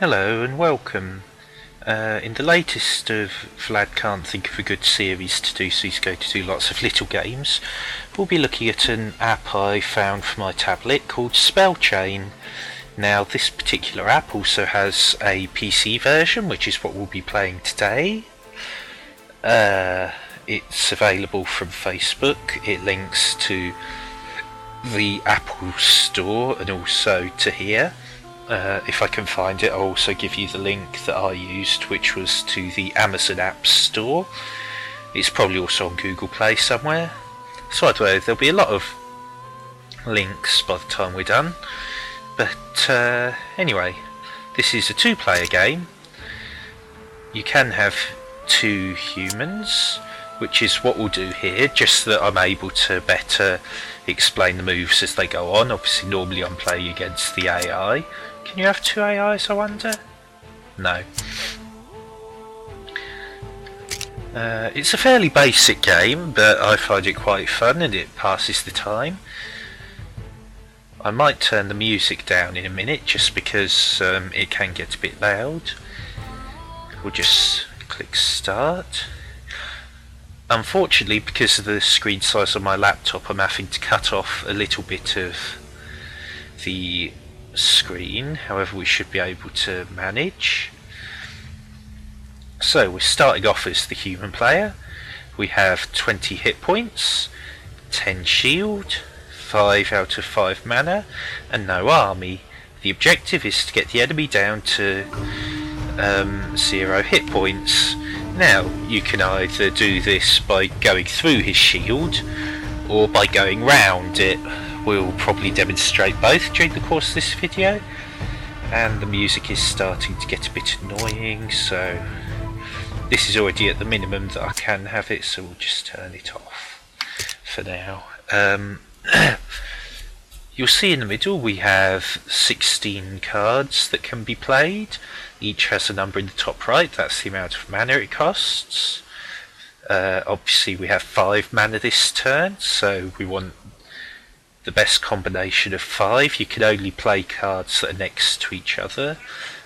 Hello and welcome. In the latest of Vlad can't think of a good series to do, so he's going to do lots of little games. We'll be looking at an app I found for my tablet called Spellchain. Now this particular app also has a PC version, which is what we'll be playing today. It's available from Facebook. It links to the Apple Store and also to here. If I can find it, I'll also give you the link that I used, which was to the Amazon App Store. It's probably also on Google Play somewhere. So either way, there'll be a lot of links by the time we're done. But anyway, this is a two-player game. You can have two humans, which is what we'll do here, just so that I'm able to better explain the moves as they go on. Obviously, normally I'm playing against the AI. Can you have two AIs, I wonder? No. It's a fairly basic game, but I find it quite fun and it passes the time. I might turn the music down in a minute just because it can get a bit loud. We'll just click start. Unfortunately, because of the screen size on my laptop, I'm having to cut off a little bit of the screen. However, we should be able to manage. So we're starting off as the human player. We have 20 hit points, 10 shield, 5 out of 5 mana, and no army. The objective is to get the enemy down to 0 hit points. Now, you can either do this by going through his shield or by going round it. We'll probably demonstrate both during the course of this video. And the music is starting to get a bit annoying, so this is already at the minimum that I can have it, so we'll just turn it off for now. You'll see in the middle we have 16 cards that can be played. Each has a number in the top right. That's the amount of mana it costs. Obviously we have 5 mana this turn, so we want the best combination of 5. You can only play cards that are next to each other.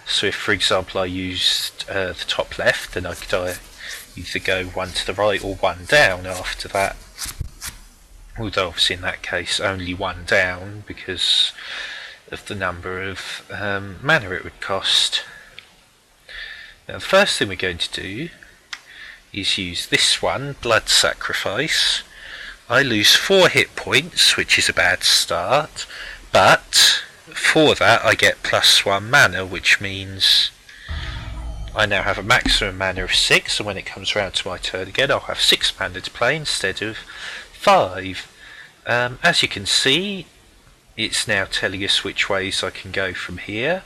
So if, for example, I used the top left, then I could either go one to the right or one down after that. Although obviously in that case only one down because of the number of mana it would cost. Now the first thing we're going to do is use this one, Blood Sacrifice. I lose 4 hit points, which is a bad start, but for that I get +1 mana, which means I now have a maximum mana of 6, and when it comes around to my turn again I'll have 6 mana to play instead of 5. As you can see, it's now telling us which ways I can go from here.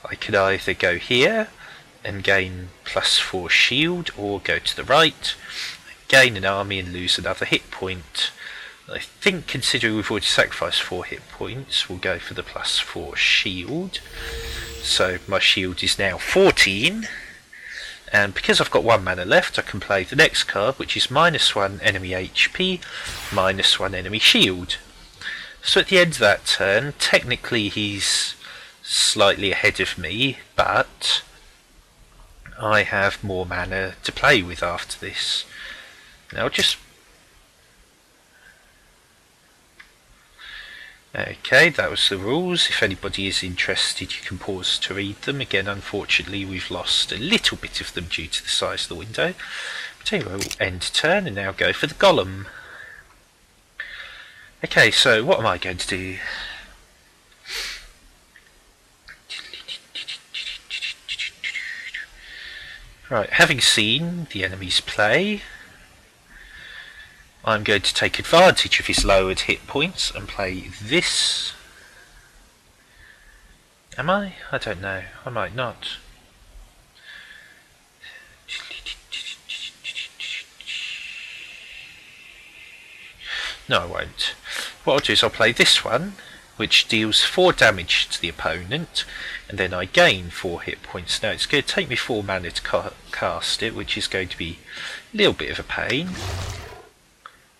I could either go here and gain +4 shield, or go to the right, gain an army and lose another hit point. I think, considering we've already sacrificed 4 hit points, we'll go for the +4 shield. So my shield is now 14, and because I've got 1 mana left I can play the next card, which is -1 enemy HP, -1 enemy shield. So at the end of that turn, technically he's slightly ahead of me, but I have more mana to play with after this. Now just... Okay, that was the rules. If anybody is interested you can pause to read them. Again, unfortunately we've lost a little bit of them due to the size of the window. But anyway, we'll end turn and now go for the Golem. Okay, so what am I going to do? Right, having seen the enemy's play, I'm going to take advantage of his lowered hit points and play this. Am I? I don't know. I might not. No, I won't. What I'll do is I'll play this one, which deals 4 damage to the opponent, and then I gain 4 hit points. Now it's going to take me 4 mana to cast it, which is going to be a little bit of a pain.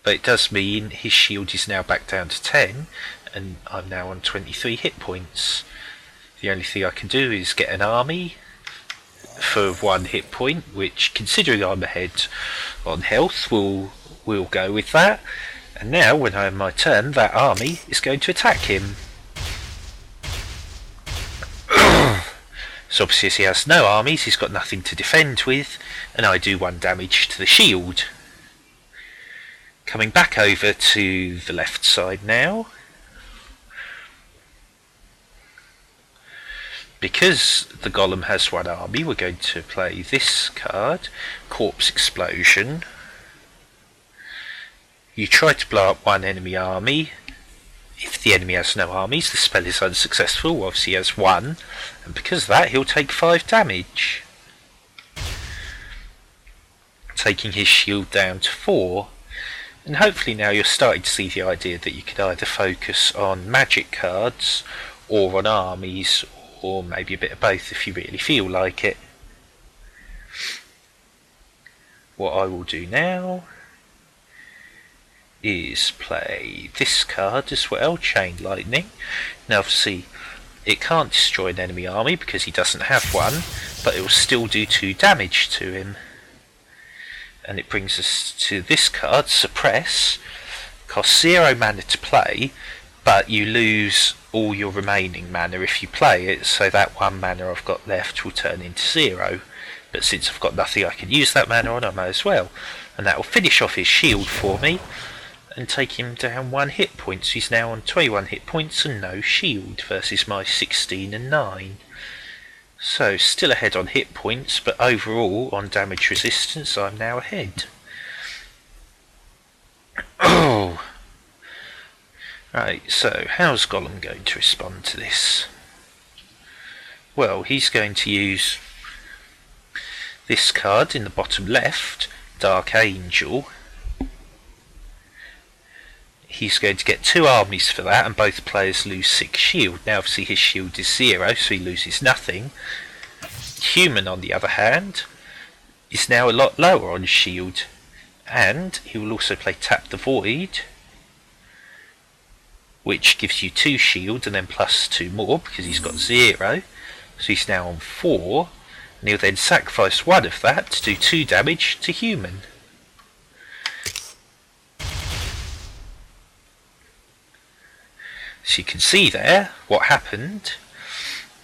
But it does mean his shield is now back down to 10, and I'm now on 23 hit points. The only thing I can do is get an army for 1 hit point, which, considering I'm ahead on health, will go with that. And now, when I have my turn, that army is going to attack him. So obviously, as he has no armies, he's got nothing to defend with, and I do 1 damage to the shield. Coming back over to the left side now. Because the Golem has 1 army, we're going to play this card, Corpse Explosion. You try to blow up 1 enemy army. If the enemy has no armies, the spell is unsuccessful. Obviously he has 1, and because of that he'll take 5 damage. Taking his shield down to 4. And hopefully now you're starting to see the idea that you could either focus on magic cards or on armies, or maybe a bit of both if you really feel like it. What I will do now is play this card as well, Chain Lightning. Now obviously it can't destroy an enemy army because he doesn't have 1, but it will still do 2 damage to him. And it brings us to this card, Suppress. Costs 0 mana to play, but you lose all your remaining mana if you play it, so that 1 mana I've got left will turn into 0. But since I've got nothing I can use that mana on, I may as well. And that will finish off his shield for me and take him down 1 hit point. So he's now on 21 hit points and no shield versus my 16 and 9. So still ahead on hit points, but overall on damage resistance I'm now ahead. Oh! Right, so how's Golem going to respond to this? Well, he's going to use this card in the bottom left, Dark Angel. He's going to get 2 armies for that, and both players lose 6 shield. Now obviously his shield is 0, so he loses nothing. Human, on the other hand, is now a lot lower on shield, and he will also play Tap the Void, which gives you 2 shield and then plus 2 more because he's got 0. So he's now on 4, and he'll then sacrifice 1 of that to do 2 damage to Human. So you can see there what happened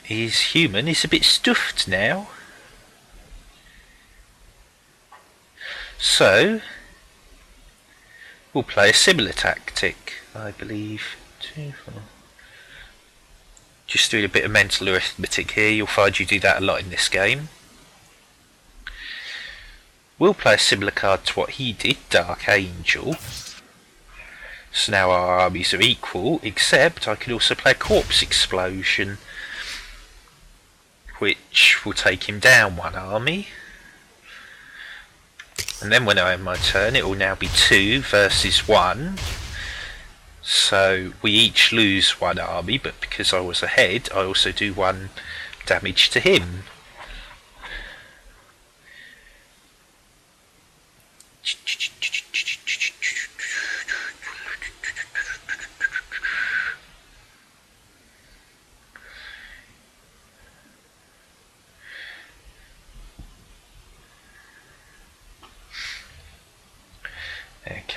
is Human is a bit stuffed now. So we'll play a similar tactic, I believe. 2, 4. Just doing a bit of mental arithmetic here, you'll find you do that a lot in this game. We'll play a similar card to what he did, Dark Angel. So now our armies are equal, except I can also play Corpse Explosion, which will take him down 1 army. And then when I have my turn, it will now be 2 versus 1. So we each lose 1 army, but because I was ahead, I also do 1 damage to him.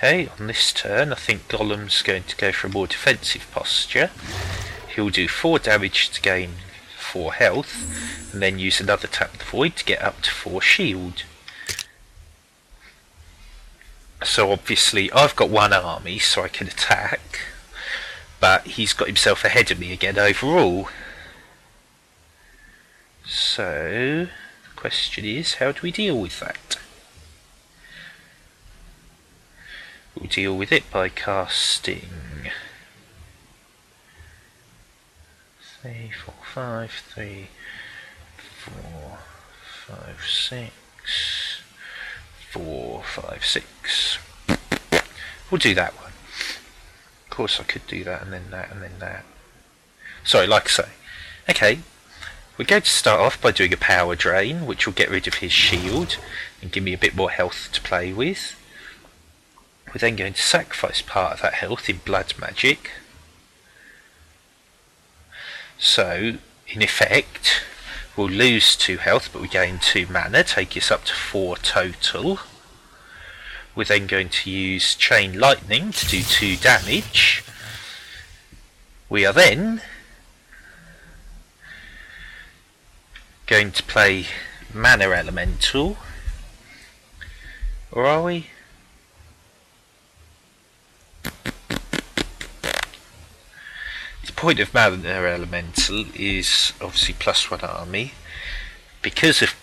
Okay, on this turn I think Golem's going to go for a more defensive posture. He'll do 4 damage to gain 4 health, and then use another Tap the Void to get up to 4 shield. So obviously I've got 1 army so I can attack, but he's got himself ahead of me again overall. So the question is, how do we deal with that? We'll deal with it by casting 3, 4, 5, 3, 4, 5, 6, 4, 5, 6. We'll do that one. Of course I could do that and then that and then that. Sorry, like I say. Okay, we're going to start off by doing a power drain, which will get rid of his shield and give me a bit more health to play with. We're then going to sacrifice part of that health in blood magic. So in effect, we'll lose 2 health, but we gain 2 mana, take us up to 4 total. We're then going to use Chain Lightning to do 2 damage. We are then going to play Mana Elemental. Or are we? The point of Mana Elemental is obviously +1 army. Because if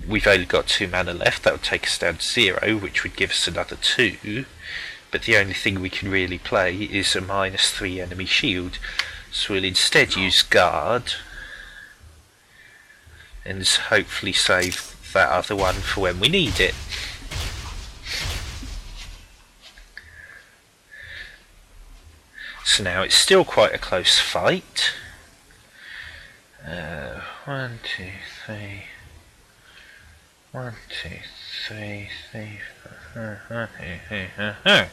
we've only got 2 mana left, that would take us down to 0, which would give us another 2. But the only thing we can really play is a -3 enemy shield. So we'll instead use Guard and hopefully save that other one for when we need it. So now it's still quite a close fight. 1, 2, 3. 1, 2, 3, 4.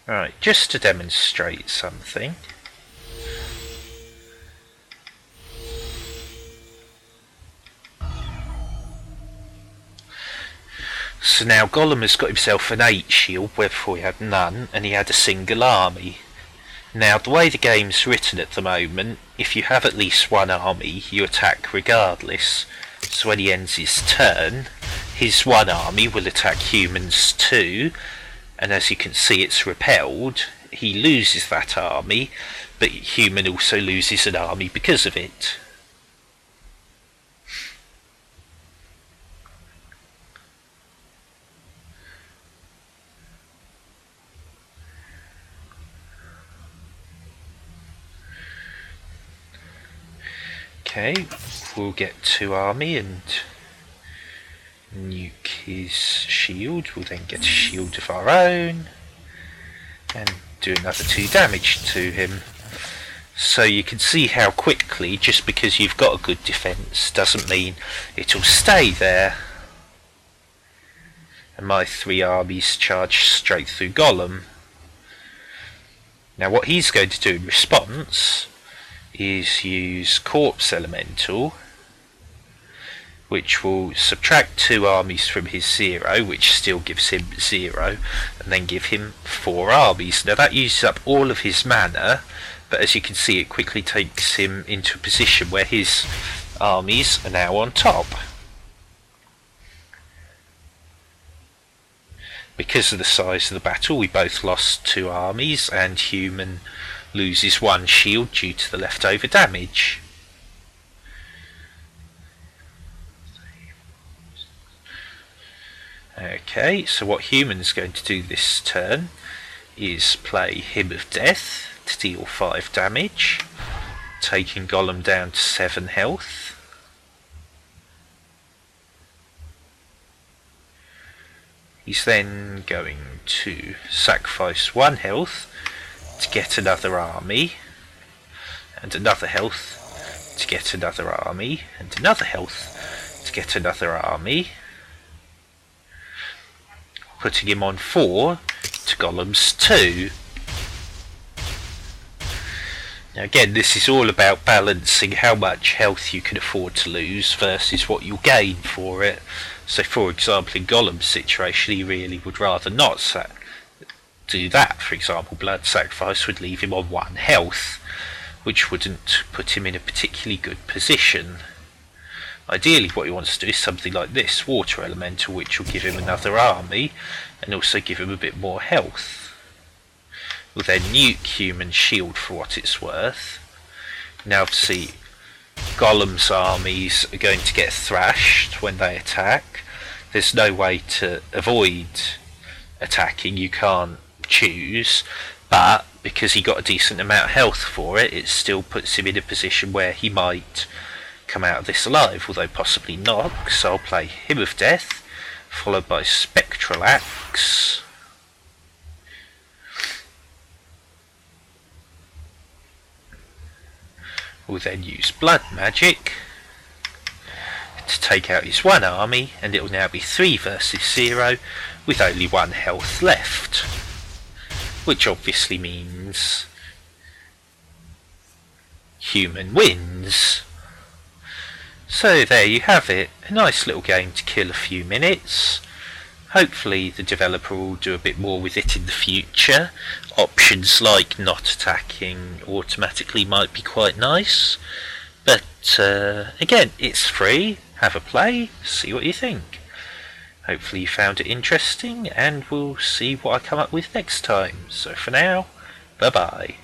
Right, just to demonstrate something. So now Golem has got himself an 8 shield, where before he had none, and he had a single army. Now the way the game's written at the moment, if you have at least 1 army, you attack regardless. So when he ends his turn, his 1 army will attack humans too, and as you can see it's repelled. He loses that army, but human also loses an army because of it. Okay, we'll get 2 army and nuke his shield. We'll then get a shield of our own and do another 2 damage to him. So you can see how quickly, just because you've got a good defence doesn't mean it'll stay there. And my 3 armies charge straight through Golem. Now what he's going to do in response is use Corpse Elemental, which will subtract 2 armies from his 0, which still gives him 0, and then give him 4 armies. Now that uses up all of his mana, but as you can see it quickly takes him into a position where his armies are now on top. Because of the size of the battle, we both lost 2 armies, and human loses 1 shield due to the leftover damage. Okay, so what human's going to do this turn is play Hymn of Death to deal 5 damage, taking Golem down to 7 health. He's then going to sacrifice 1 health to get another army, and another health to get another army, and another health to get another army, putting him on 4 to Golem's 2. Now again, this is all about balancing how much health you can afford to lose versus what you'll gain for it. So for example, in Golem's situation, he really would rather not do that. For example, blood sacrifice would leave him on 1 health, which wouldn't put him in a particularly good position. Ideally what he wants to do is something like this, Water Elemental, which will give him another army and also give him a bit more health. We'll then nuke human shield for what it's worth. Now obviously Golem's armies are going to get thrashed when they attack. There's no way to avoid attacking, you can't choose, but because he got a decent amount of health for it, it still puts him in a position where he might come out of this alive, although possibly not. So I'll play Hymn of Death, followed by Spectral Axe. We'll then use Blood Magic to take out his 1 army, and it will now be 3 versus 0 with only 1 health left, which obviously means human wins. So there you have it, a nice little game to kill a few minutes. Hopefully the developer will do a bit more with it in the future. Options like not attacking automatically might be quite nice. But again, it's free, have a play, see what you think. Hopefully you found it interesting, and we'll see what I come up with next time. So for now, bye bye.